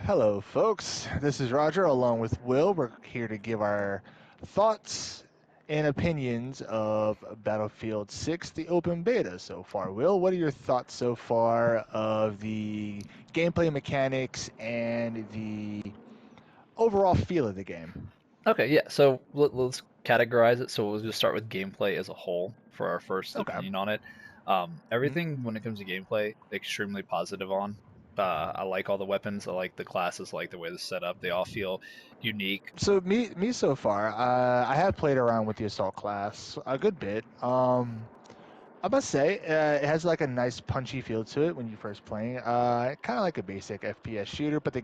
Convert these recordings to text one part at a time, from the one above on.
Hello, folks. This is Roger along with Will. We're here to give our thoughts and opinions of Battlefield 6, the open beta so far. Will, what are your thoughts so far of the gameplay mechanics and the overall feel of the game? Okay, yeah. So let's categorize it. So we'll just start with gameplay as a whole for our first Okay. opinion on it. Mhm. Everything when it comes to gameplay, extremely positive on. I like all the weapons. I like the classes. I like the way they're set up. They all feel unique. So me so far, I have played around with the assault class a good bit. I must say, it has like a nice punchy feel to it when you first playing. Kind of like a basic FPS shooter, but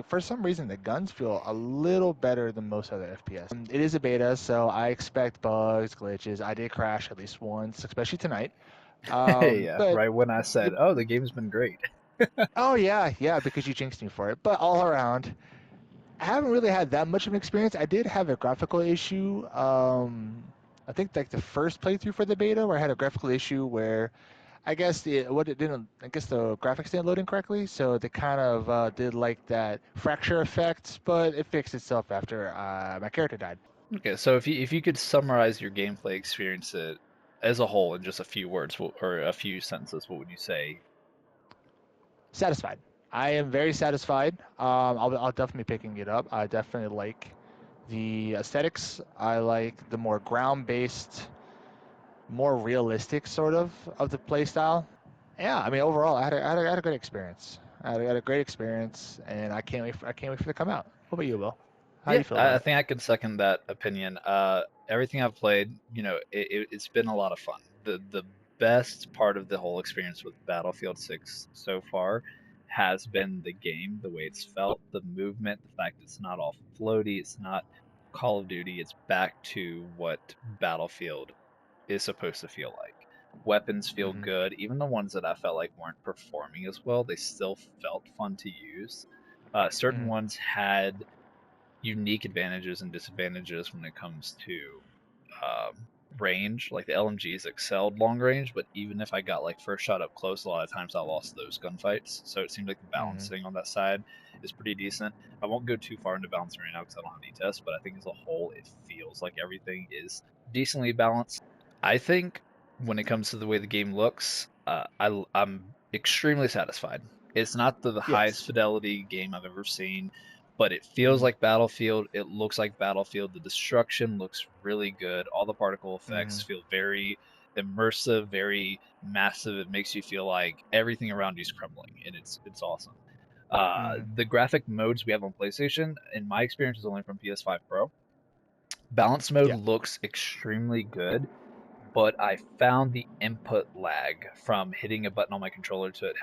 for some reason the guns feel a little better than most other FPS. It is a beta, so I expect bugs, glitches. I did crash at least once, especially tonight. Yeah, But right when I said, the, "Oh, the game's been great." oh yeah, yeah, because you jinxed me for it. But all around, I haven't really had that much of an experience. I did have a graphical issue. I think like the first playthrough for the beta, where I had a graphical issue where I guess I guess the graphics didn't load in correctly, so they kind of did like that fracture effect, but it fixed itself after my character died. Okay, so if you could summarize your gameplay experience as a whole in just a few words or a few sentences, what would you say? Satisfied. I am very satisfied. I'll definitely be picking it up. I definitely like the aesthetics. I like the more ground-based, more realistic sort of the play style. Yeah, I mean overall, I had a great experience. I had a great experience, and I can't wait for it to come out. What about you, Will? How do Yeah, you feel I about it? think I can second that opinion. Everything I've played, it's been a lot of fun. The best part of the whole experience with Battlefield 6 so far has been the game, the way it's felt, the movement, the fact it's not all floaty, it's not Call of Duty, it's back to what Battlefield is supposed to feel like. Weapons feel Hmm. good, even the ones that I felt like weren't performing as well, they still felt fun to use. Certain Hmm. ones had unique advantages and disadvantages when it comes to range. Like the LMGs excelled long range, but even if I got like first shot up close, a lot of times I lost those gunfights. So it seems like the Hmm. balancing on that side is pretty decent. I won't go too far into balancing right now because I don't have any tests, but I think as a whole, it feels like everything is decently balanced. I think when it comes to the way the game looks, I'm extremely satisfied. It's not the highest Yes. fidelity game I've ever seen, but it feels Hmm. like Battlefield. It looks like Battlefield. The destruction looks really good. All the particle effects Hmm. feel very immersive, very massive. It makes you feel like everything around you is crumbling, and it's awesome. Hmm. The graphic modes we have on PlayStation, in my experience, is only from PS5 Pro. Balance mode Yeah. looks extremely good, but I found the input lag from hitting a button on my controller to it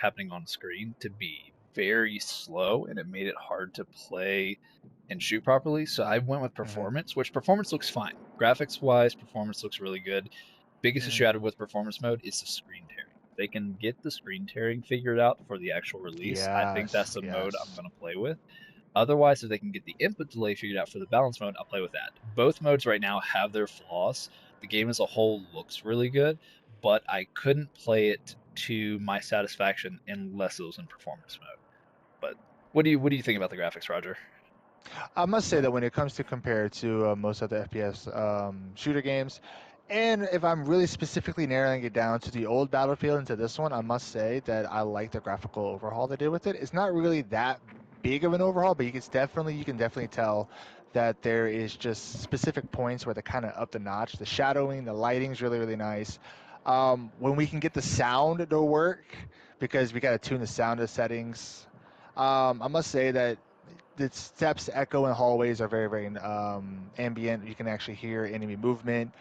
happening on screen to be very slow, and it made it hard to play and shoot properly. So I went with Hmm. performance, which performance looks fine. Graphics wise, performance looks really good. Biggest issue Hmm. I had with performance mode is the screen tearing. If they can get the screen tearing figured out for the actual release, I think that's Yes. the mode I'm Yes. going to play with. Otherwise, if they can get the input delay figured out for the balance mode, I'll play with that. Both modes right now have their flaws. The game as a whole looks really good, but I couldn't play it to my satisfaction unless it was in performance mode. But what do you think about the graphics, Roger? I must say that when it comes to compare to most other FPS shooter games, and if I'm really specifically narrowing it down to the old Battlefield and to this one, I must say that I like the graphical overhaul they did with it. It's not really that big of an overhaul, but you can definitely tell that there is just specific points where they kind of up the notch. The shadowing, the lighting is really, really nice. When we can get the sound to work, because we got to tune the sound to settings. I must say that the steps echo in hallways are very, very ambient. You can actually hear enemy movement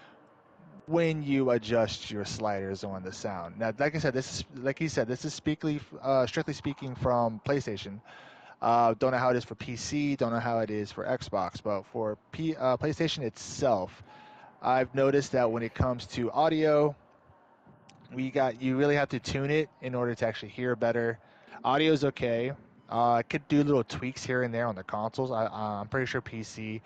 when you adjust your sliders on the sound. Now, like I said, this is like he said, this is strictly speaking from PlayStation. Don't know how it is for PC. Don't know how it is for Xbox, but for PlayStation itself, I've noticed that when it comes to audio, you really have to tune it in order to actually hear better. Audio's okay. I could do little tweaks here and there on the consoles. I'm pretty sure PC,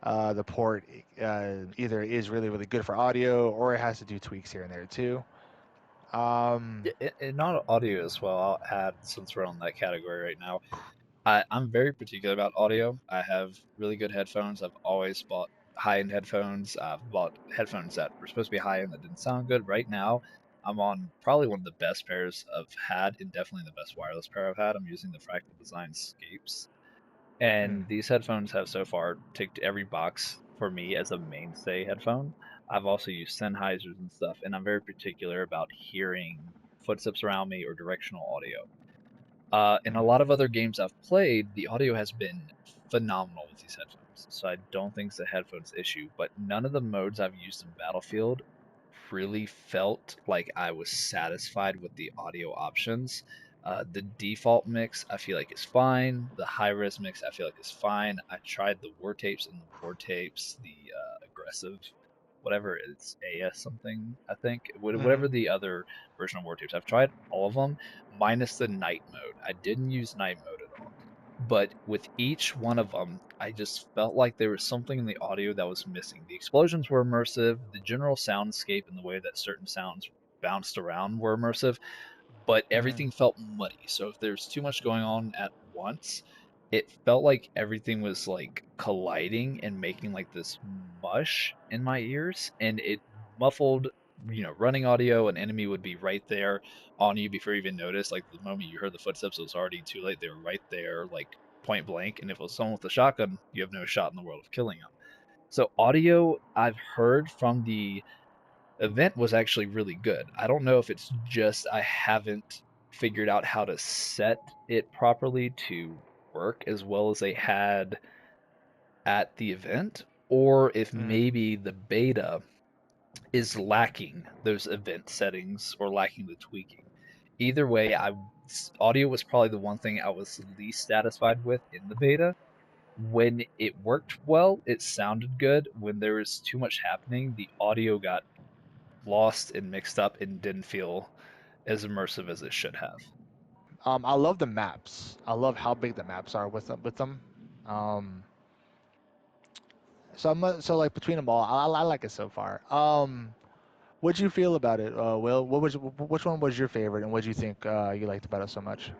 the port either is really, really good for audio or it has to do tweaks here and there too. Um, Yeah, and not audio as well. I'll add since we're on that category right now. I'm very particular about audio. I have really good headphones. I've always bought high-end headphones. I've bought headphones that were supposed to be high-end that didn't sound good. Right now, I'm on probably one of the best pairs I've had, and definitely the best wireless pair I've had. I'm using the Fractal Design Scapes, Mm, and these headphones have so far ticked every box for me as a mainstay headphone. I've also used Sennheisers and stuff, and I'm very particular about hearing footsteps around me or directional audio. In a mm, lot of other games I've played, the audio has been phenomenal with these headphones, so I don't think it's a headphones issue. But none of the modes I've used in Battlefield really felt like I was satisfied with the audio options. The default mix I feel like is fine. The high res mix I feel like is fine. I tried the war tapes and the war tapes, the aggressive, whatever it's AS something I think, mm, whatever the other version of war tapes. I've tried all of them minus the night mode. I didn't use night mode at all. But with each one of them, I just felt like there was something in the audio that was missing. The explosions were immersive, the general soundscape and the way that certain sounds bounced around were immersive, but mm. everything felt muddy. So if there's too much going on at once, it felt like everything was like colliding and making like this mush in my ears, and it muffled, running audio. An enemy would be right there on you before you even noticed. Like the moment you heard the footsteps, it was already too late. They were right there, like point blank. And if it was someone with a shotgun, you have no shot in the world of killing them. So audio, I've heard from the event was actually really good. I don't know if it's just I haven't figured out how to set it properly to work as well as they had at the event, or if Mm. maybe the beta is lacking those event settings or lacking the tweaking. Either way, audio was probably the one thing I was least satisfied with in the beta. When it worked well, it sounded good. When there was too much happening, the audio got lost and mixed up and didn't feel as immersive as it should have. I love the maps. I love how big the maps are with them. Um, so like between them all, I like it so far. What'd you feel about it, Will? Which one was your favorite, and what did you think you liked about it so much?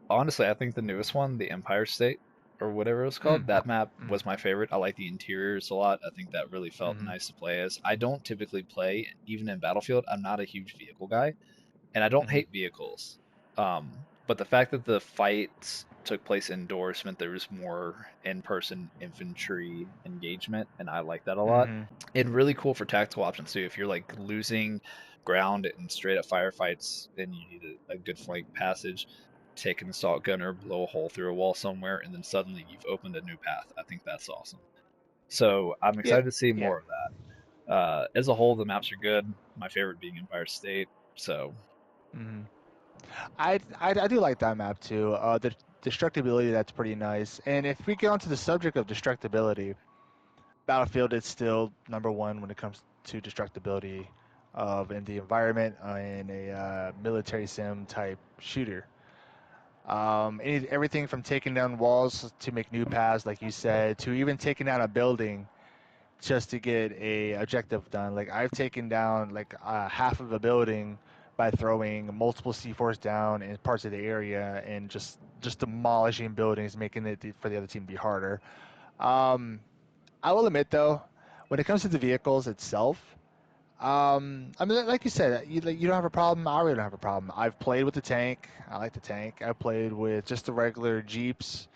Honestly, I think the newest one, the Empire State or whatever it was called, Mm, that map mm, was my favorite. I like the interiors a lot. I think that really felt mm, nice to play as. I don't typically play, even in Battlefield, I'm not a huge vehicle guy, and I don't mm, hate vehicles. But the fact that the fights took place indoors meant there was more in-person infantry engagement, and I like that a lot. mm. And really cool for tactical options too. If you're like losing ground in straight up firefights and you need a good flank passage, take an assault gunner, blow a hole through a wall somewhere, and then suddenly you've opened a new path. I think that's awesome. So I'm Yeah, excited to see yeah. more of that. As a whole, the maps are good. My favorite being Empire State. So Mm. I do like that map too. The destructibility, that's pretty nice. And if we get onto the subject of destructibility, Battlefield is still number one when it comes to destructibility of in the environment in a military sim type shooter. Everything from taking down walls to make new paths, like you said, to even taking down a building just to get a objective done. Like I've taken down like half of a building by throwing multiple C4s down in parts of the area and just demolishing buildings, making it for the other team to be harder. Um, I will admit though, when it comes to the vehicles itself, I mean, like you said, you don't have a problem. I really don't have a problem. I've played with the tank. I like the tank. I played with just the regular Jeeps,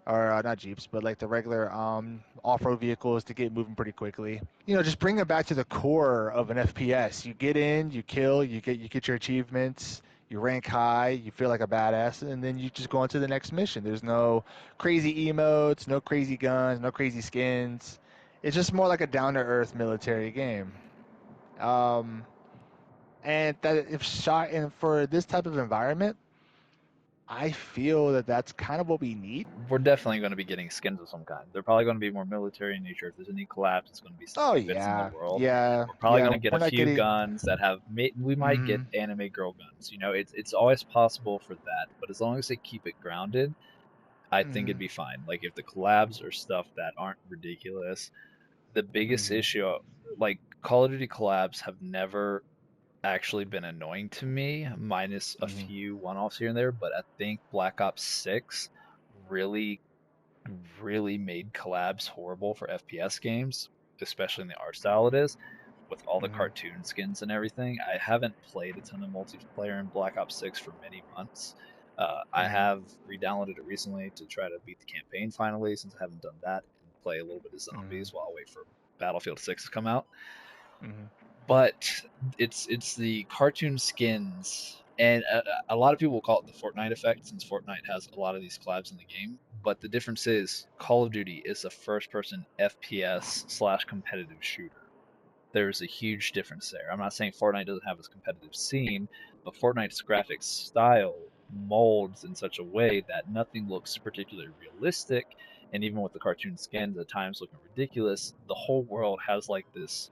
or not Jeeps, but like the regular off-road vehicles to get moving pretty quickly. Just bring it back to the core of an FPS. You get in, you kill, you get your achievements, you rank high, you feel like a badass, and then you just go on to the next mission. There's no crazy emotes, no crazy guns, no crazy skins. It's just more like a down-to-earth military game. Um, and that if shot and for this type of environment, I feel that that's kind of what we need. we're definitely going to be getting skins of some kind. They're probably going to be more military in nature. If there's any collapse, it's going to be stuff Oh that fits in the yeah, world. yeah, We're probably yeah. going to get We're a not few getting. guns that have. We might get Mm, anime girl guns. It's always possible for that. But as long as they keep it grounded, I think it'd mm, be fine. Like if the collabs are stuff that aren't ridiculous. The biggest mm, issue, like Call of Duty collabs, have never actually been annoying to me, minus a mm, few one-offs here and there. But I think Black Ops 6 really, really made collabs horrible for FPS games, especially in the art style it is, with all the Mm-hmm. cartoon skins and everything. I haven't played a ton of multiplayer in Black Ops 6 for many months. I Mm-hmm. have re-downloaded it recently to try to beat the campaign finally, since I haven't done that, and play a little bit of Mm-hmm. zombies while I wait for Battlefield 6 to come out. Mm-hmm. But it's the cartoon skins, and a lot of people call it the Fortnite effect, since Fortnite has a lot of these collabs in the game. But the difference is Call of Duty is a first-person FPS slash competitive shooter. There's a huge difference there. I'm not saying Fortnite doesn't have its competitive scene, but Fortnite's graphics style molds in such a way that nothing looks particularly realistic, and even with the cartoon skins at times looking ridiculous, the whole world has like this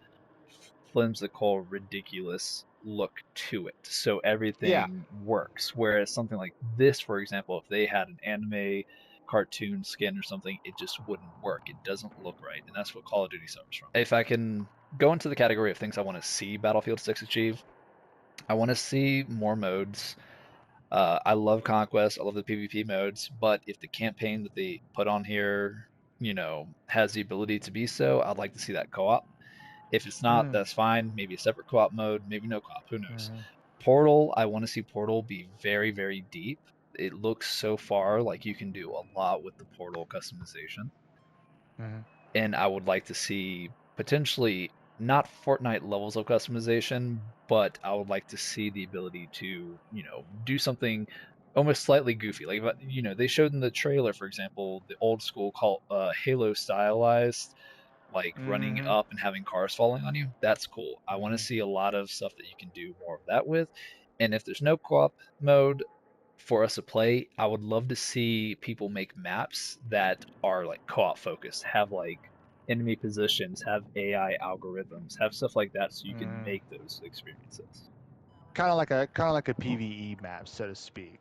flimsical, ridiculous look to it. So Yeah. everything works. Whereas something like this, for example, if they had an anime cartoon skin or something, it just wouldn't work. It doesn't look right. And that's what Call of Duty suffers from. If I can go into the category of things I want to see Battlefield 6 achieve, I want to see more modes. I love Conquest. I love the PvP modes. But if the campaign that they put on here, has the ability to be so, I'd like to see that co-op. If it's not, Mm. that's fine. Maybe a separate co-op mode, maybe no co-op. Who knows? Mm-hmm. Portal, I want to see Portal be very, very deep. It looks so far like you can do a lot with the Portal customization, Mm-hmm. and I would like to see potentially not Fortnite levels of customization, but I would like to see the ability to, do something almost slightly goofy. Like, they showed in the trailer, for example, the old school call Halo stylized, like running Mm-hmm. up and having cars falling on you. That's cool. I want to Mm-hmm. see a lot of stuff that you can do more of that with. And if there's no co-op mode for us to play, I would love to see people make maps that are like co-op focused, have like enemy positions, have AI algorithms, have stuff like that so you can Mm-hmm. make those experiences. Kind of like a PVE map, so to speak,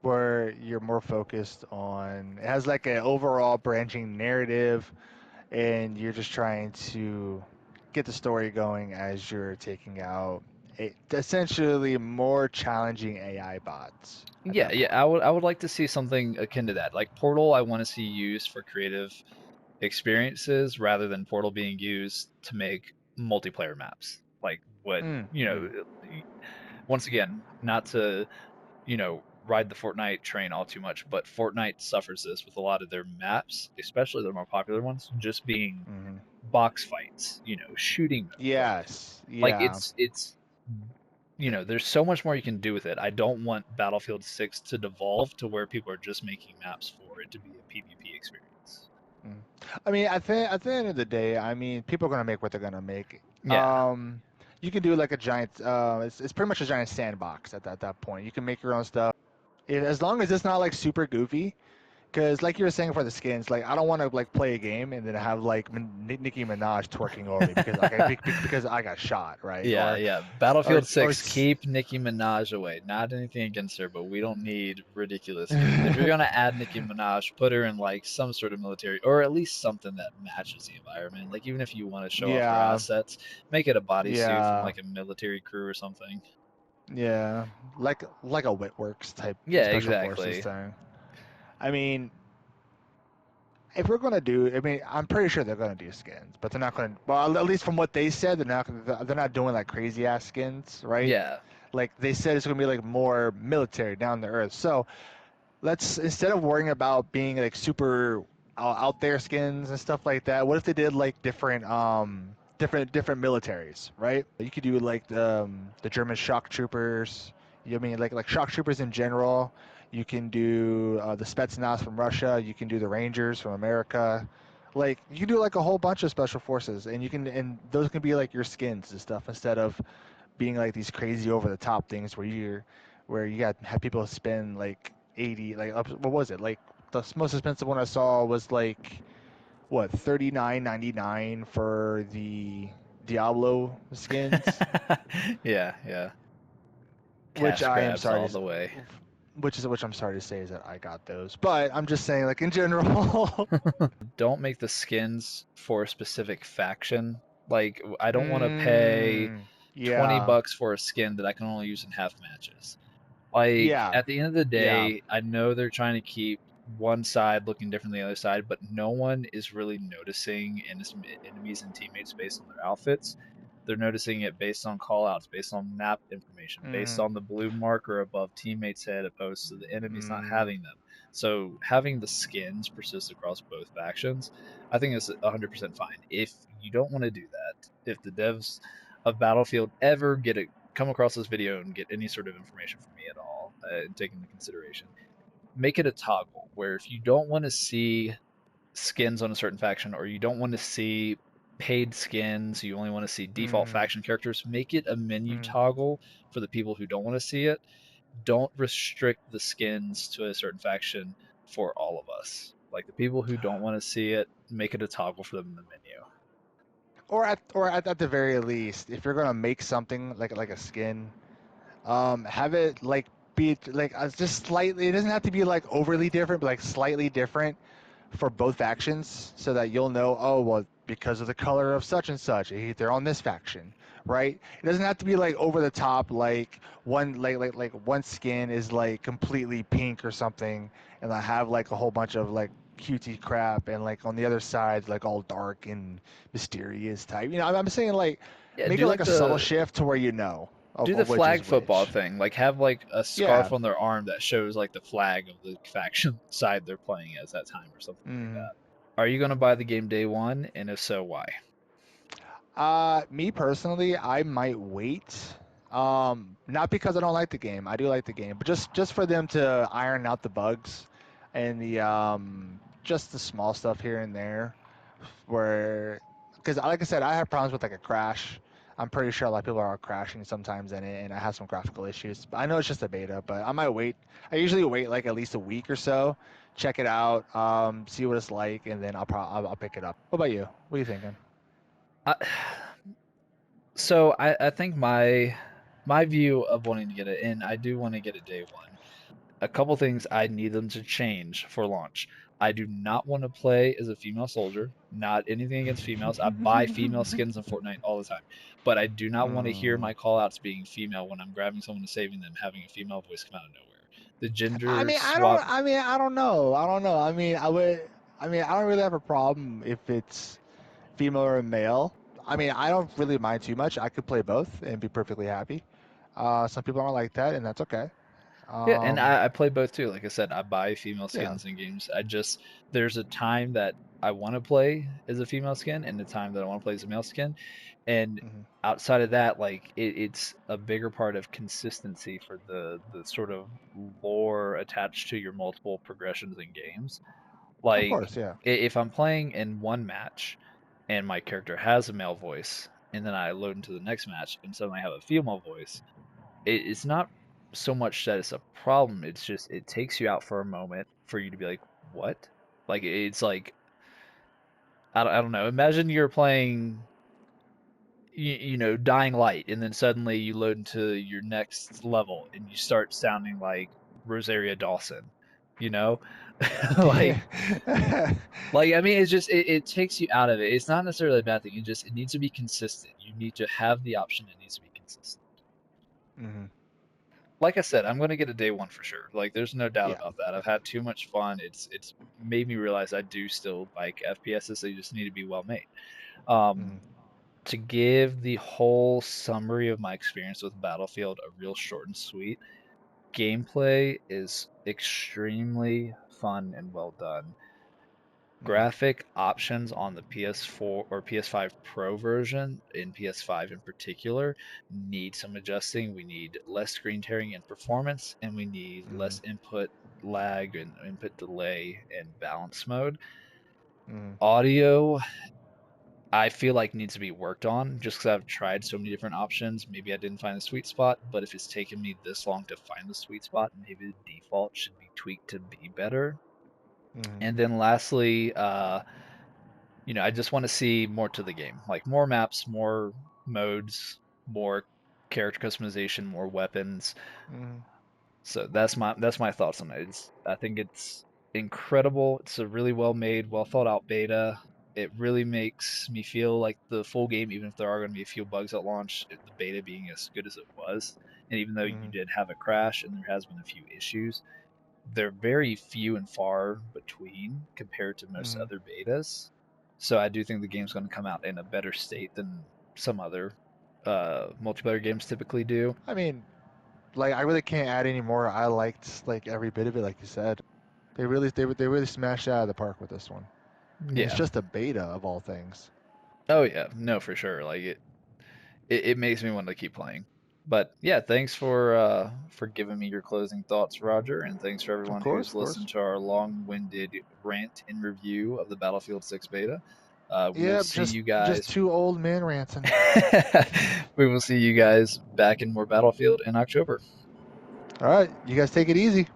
where you're more focused on. It has like an overall branching narrative, and you're just trying to get the story going as you're taking out essentially more challenging AI bots at Yeah, that yeah, point. I would like to see something akin to that. Like Portal, I want to see used for creative experiences rather than Portal being used to make multiplayer maps. Like what, Mm, you know, mm, once again, not to, ride the Fortnite train all too much, but Fortnite suffers this with a lot of their maps, especially their more popular ones, just being mm. box fights, shooting modes. Yes, Like yeah. it's there's so much more you can do with it. I don't want Battlefield 6 to devolve to where people are just making maps for it to be a PvP experience. Mm. I mean, at the end of the day, I mean, people are gonna make what they're gonna make. Yeah. You can do like a giant. It's pretty much a giant sandbox at that point. You can make your own stuff. As long as it's not like super goofy. Because, like you were saying for the skins, like I don't want to like play a game and then have like Nicki Minaj twerking over me because I got shot, right? Yeah, yeah. Or Battlefield or 6, keep Nicki Minaj away. Not anything against her, but we don't need ridiculous skins. If you're gonna add Nicki Minaj, put her in like some sort of military, or at least something that matches the environment. Like even if you want to show off her yeah, assets, make it a bodysuit from yeah, like a military crew or something. yeah, like a Witworks type Yeah, special forces exactly. thing. I mean, if we're gonna do, I mean, I'm pretty sure they're gonna do skins, but they're not gonna. Well, at least from what they said, they're not doing like crazy ass skins, right? Yeah. Like they said, it's gonna be like more military, down to earth. So let's, instead of worrying about being like super out there skins and stuff like that, what if they did like different militaries, right? You could do like the German shock troopers. You know what I mean, like shock troopers in general. You can do the Spetsnaz from Russia. You can do the Rangers from America. Like you can do like a whole bunch of special forces, and those can be like your skins and stuff, instead of being like these crazy over the top things where you got have people spend like 80, like what was it, like the most expensive one I saw was like what, 39.99 for the Diablo skins, Yeah, yeah. which Cash I am grabs sorry all to the way. which I'm sorry to say is that I got those, but I'm just saying like in general. Don't make the skins for a specific faction. Like I don't want to pay mm, 20 yeah, bucks for a skin that I can only use in half matches. Like yeah, at the end of the yeah, day, I know they're trying to keep one side looking different than the other side, but no one is really noticing enemies and teammates based on their outfits. They're noticing it based on callouts, based on map information, based Mm, on the blue marker above teammates' head opposed to the enemies not mm, having them. So having the skins persist across both factions, I think is 100% fine. If you don't want to do that, if the devs of Battlefield ever come across this video and get any sort of information from me at all, taking into consideration, make it a toggle where if you don't want to see skins on a certain faction or you don't want to see paid skins, you only want to see default mm, faction characters, make it a menu mm. toggle for the people who don't want to see it. Don't restrict the skins to a certain faction for all of us. Like the people who don't want to see it, make it a toggle for them in the menu. Or at the very least, if you're gonna make something like a skin, have it like be like just slightly. It doesn't have to be like overly different, but like slightly different for both factions, so that you'll know. Oh well, because of the color of such and such, they're on this faction, right? It doesn't have to be like over the top, like one skin is like completely pink or something, and I have like a whole bunch of like cutesy crap, and like on the other side like all dark and mysterious type. I'm saying like Yeah, make it like a subtle shift to where you know do the of which is flag football which. thing. Like have like a Yeah. scarf on their arm that shows like the flag of the faction side they're playing as that time or something like Mm. that. Are you going to buy the game day one? And if so, why? Me personally, I might wait. Not because I don't like the game. I do like the game, but just for them to iron out the bugs and the just the small stuff here and there. Where, because like I said, I have problems with like a crash. I'm pretty sure a lot of people are crashing sometimes in it, and I have some graphical issues. But I know it's just a beta, but I might wait. I usually wait like at least a week or so, check it out, see what it's like, and then I'll pick it up. What about you? What are you thinking? I, so I think my view of wanting to get it, and I do want to get it day one. A couple things I need them to change for launch. I do not want to play as a female soldier. Not anything against females. I buy female skins in Fortnite all the time. But I do not want to hear Mm. my callouts being female when I'm grabbing someone and saving them, having a female voice come out of nowhere. The gender swap. I don't know. I don't know. I don't really have a problem if it's female or male. I don't really mind too much. I could play both and be perfectly happy. Some people aren't like that, and that's okay. Yeah, and Um, I play both too. Like I said, I buy female yeah. skins in games. There's a time that I want to play as a female skin and the time that I want to play as a male skin. And Hmm. outside of that, like it's a bigger part of consistency for the sort of lore attached to your multiple progressions in games. Of Like course, yeah. if I'm playing in one match and my character has a male voice, and then I load into the next match and suddenly I have a female voice, it's not so much that it's a problem. It's just it takes you out for a moment for you to be like, what? Like it's like I don't know. Imagine you're playing Dying Light, and then suddenly you load into your next level and you start sounding like Rosaria Dawson. You know, like I mean, it takes you out of it. It's not necessarily a bad thing. It needs to be consistent. You need to have the option. It needs to be consistent. Hmm. Like I said, I'm going to get a day one for sure. Like, there's no doubt Yeah. about that. Yeah. I've had too much fun. It's made me realize I do still like FPSs. They just need to be well made. Um, Hmm. to give the whole summary of my experience with Battlefield a real short and sweet, gameplay is extremely fun and well done. Hmm. Graphic options on the PS4 or PS5 Pro version, in PS5 in particular, need some adjusting. We need less screen tearing and performance, and we need Hmm. less input lag and input delay and balance mode. Hmm. Audio, I feel like needs to be worked on just because I've tried so many different options. Maybe I didn't find the sweet spot, but if it's taken me this long to find the sweet spot, maybe the default should be tweaked to be better. Hmm. And then lastly, I just want to see more to the game, like more maps, more modes, more character customization, more weapons. Hmm. So that's my thoughts on it. I think it's incredible. It's a really well made, well thought out beta. It really makes me feel like the full game, even if there are going to be a few bugs at launch, the beta being as good as it was, and even though you Hmm. did have a crash and there has been a few issues, they're very few and far between compared to most Mhm. other betas. So I do think the game's going to come out in a better state than some other multiplayer games typically do. I mean, like I really can't add any more. I liked like every bit of it, like you said. They really smashed it out of the park with this one, and it's Yeah. just a beta of all things. Oh yeah. No, for sure. Like it makes me want to keep playing. But yeah, thanks for giving me your closing thoughts, Roger, and thanks for everyone who's Of course. listened to our long-winded rant and review of the Battlefield 6 beta. We will Yep, see you just guys. two old men ranting. We will see you guys back in more Battlefield in October. All right, you guys take it easy.